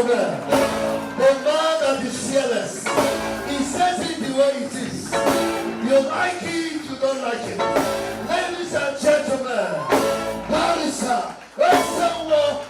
gentlemen, the man that is fearless, he says it the way it is. You like it, you don't like it. Ladies and gentlemen, Barrister, Nyesom Wike.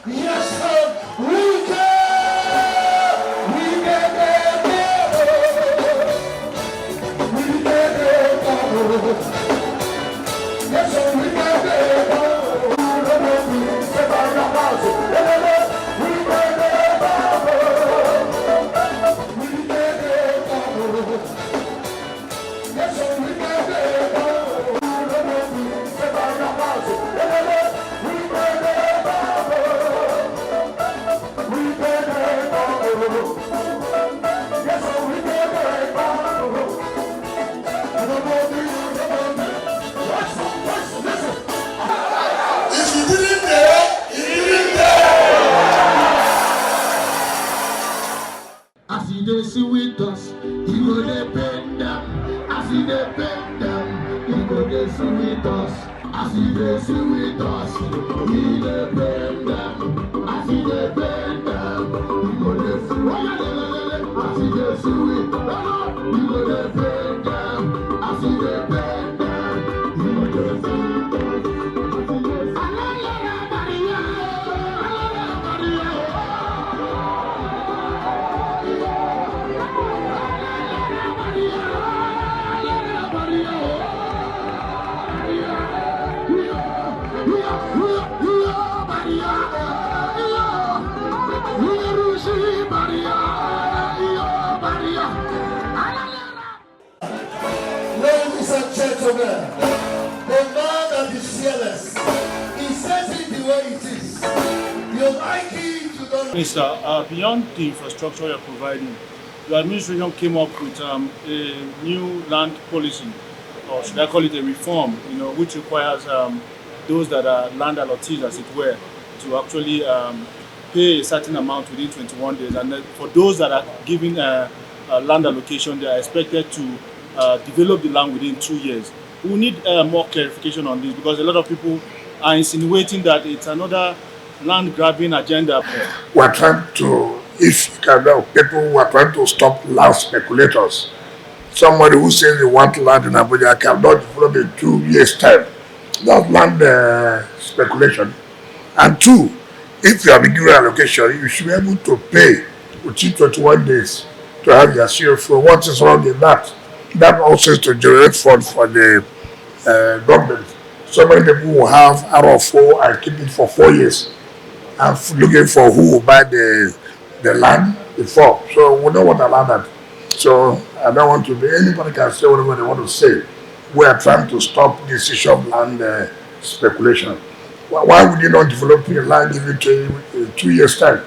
As he dey see with us, he go dey bend them. As he dey bend them, he go dey see with us. As he dey see with us, he dey bend them. As he dey bend them, he go dey see. As he dey see with us, he go dey bend them. As he dey bend them, he go dey see with us. Ladies and gentlemen, the man that is fearless, he says it the way it is. You like it, you don't like it. Minister, beyond the infrastructure you're providing, your administration came up with a new land policy, or should I call it a reform, which requires those that are land allottees, as it were, to actually pay a certain amount within 21 days. And then for those that are giving land allocation, they are expected to develop the land within 2 years. We need more clarification on this, because a lot of people are insinuating that it's another land grabbing agenda. We are trying to, if you can know, people who are trying to stop land speculators. Somebody who says they want land in Abuja cannot develop in 2 years' time. That's land speculation. And two, if you are given allocation, you should be able to pay within 21 days to have your CFO. What is wrong in that? That also is to generate funds for the government. So many people will have RO4 and keep it for 4 years. And looking for who will buy the land before. So we don't want to allow that. So I don't want to be, anybody can say whatever they want to say. We are trying to stop this issue of land speculation. Why would you not develop your land even in 2 years' time?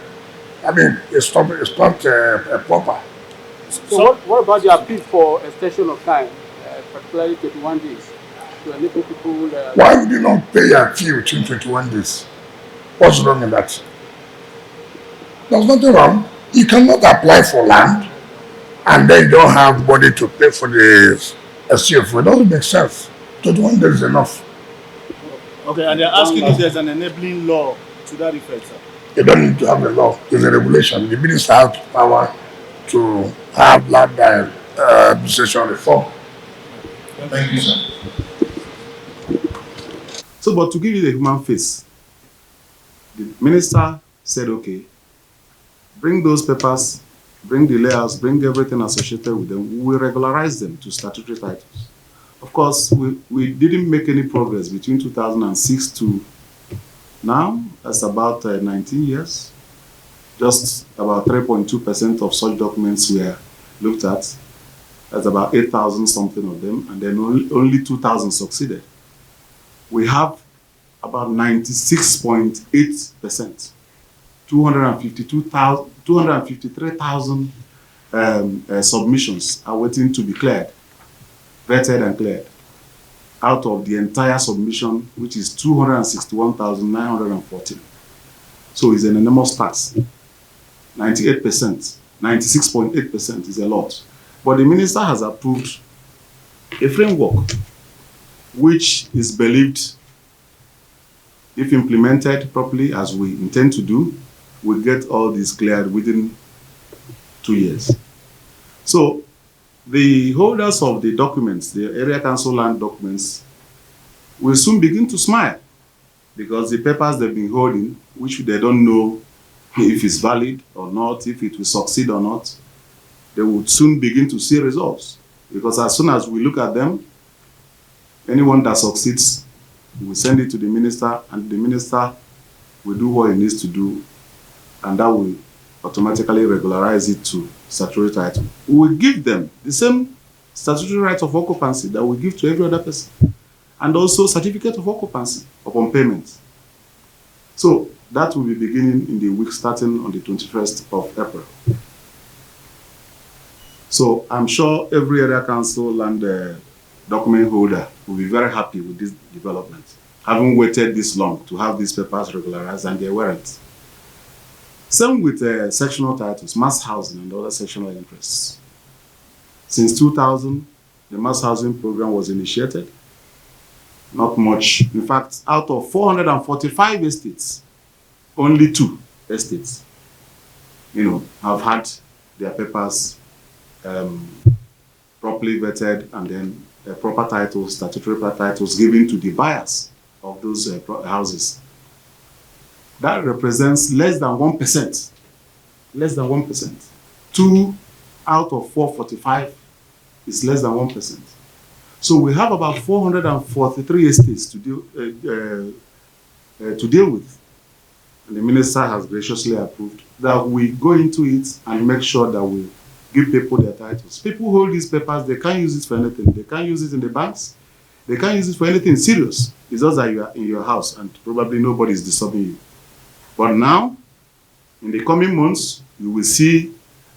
I mean, it's not proper. So what about the appeal for extension of time, particularly 21 days, to enable people? Why would you not pay a fee within 21 days? What's wrong in that? There's nothing wrong. You cannot apply for land and then you don't have money to pay for the CFO. It doesn't make sense. 21 days is enough. Okay, and they're asking if there's an enabling law to that effect, sir. You don't need to have a law. There's a regulation. The minister has power to have land administration reform. Thank you, sir. So, but to give you the human face, the minister said, okay, bring those papers, bring the layouts, bring everything associated with them. We will regularize them to statutory titles. Of course, we didn't make any progress between 2006 to now. That's about 19 years. Just about 3.2% of such documents were looked at. That's about 8,000 something of them, and then only 2,000 succeeded. We have about 96.8%, 253,000 submissions are waiting to be cleared, vetted and cleared, out of the entire submission, which is 261,914. So it's an enormous task. 98%, 96.8% is a lot. But the minister has approved a framework which is believed, if implemented properly as we intend to do, we get all this cleared within 2 years. So the holders of the documents, the area council land documents, will soon begin to smile, because the papers they've been holding, which they don't know if it's valid or not, if it will succeed or not, they would soon begin to see results. Because as soon as we look at them, anyone that succeeds, we will send it to the minister, and the minister will do what he needs to do, and that will automatically regularize it to statutory title. We will give them the same statutory right of occupancy that we give to every other person, and also certificate of occupancy upon payment. So that will be beginning in the week starting on the 21st of April. So I'm sure every area council and document holder will be very happy with this development, having waited this long to have these papers regularized and their warrants. Same with sectional titles, mass housing and other sectional interests. Since 2000, the mass housing program was initiated. Not much. In fact, out of 445 estates, only 2 estates, have had their papers properly vetted, and then proper titles, statutory titles given to the buyers of those houses. That represents less than 1%. Less than 1%. 2 out of 445 is less than 1%. So we have about 443 estates to deal with. And the minister has graciously approved that we go into it and make sure that we give people their titles. People hold these papers, they can't use it for anything. They can't use it in the banks. They can't use it for anything serious. It's just that you are in your house and probably nobody is disturbing you. But now, in the coming months, you will see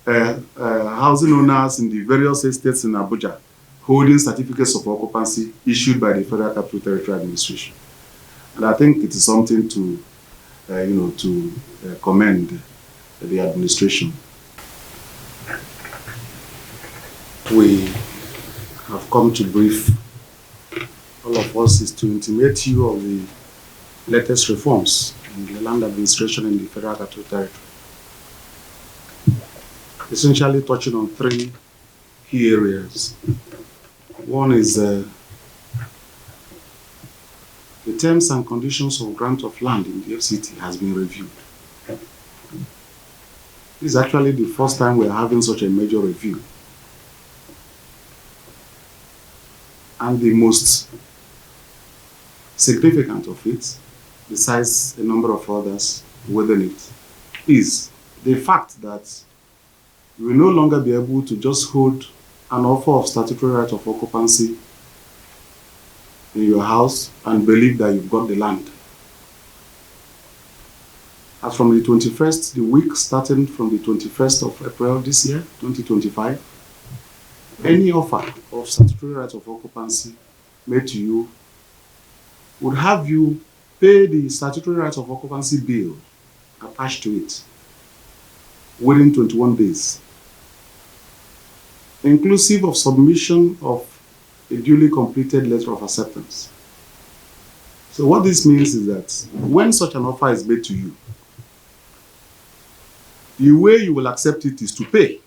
housing owners in the various estates in Abuja holding certificates of occupancy issued by the Federal Capital Territory Administration. And I think it is something to commend the administration. We have come to brief all of us is to intimate you of the latest reforms in the land administration in the Federal Capital Territory. Essentially touching on 3 key areas. One is the terms and conditions of grant of land in the FCT has been reviewed. This is actually the first time we are having such a major review. And the most significant of it, besides a number of others within it, is the fact that you will no longer be able to just hold an offer of statutory right of occupancy in your house and believe that you've got the land. As from the 21st, the week starting from the 21st of April this year, 2025, any offer of statutory right of occupancy made to you would have you pay the statutory right of occupancy bill attached to it within 21 days, inclusive of submission of a duly completed letter of acceptance. So what this means is that when such an offer is made to you, the way you will accept it is to pay.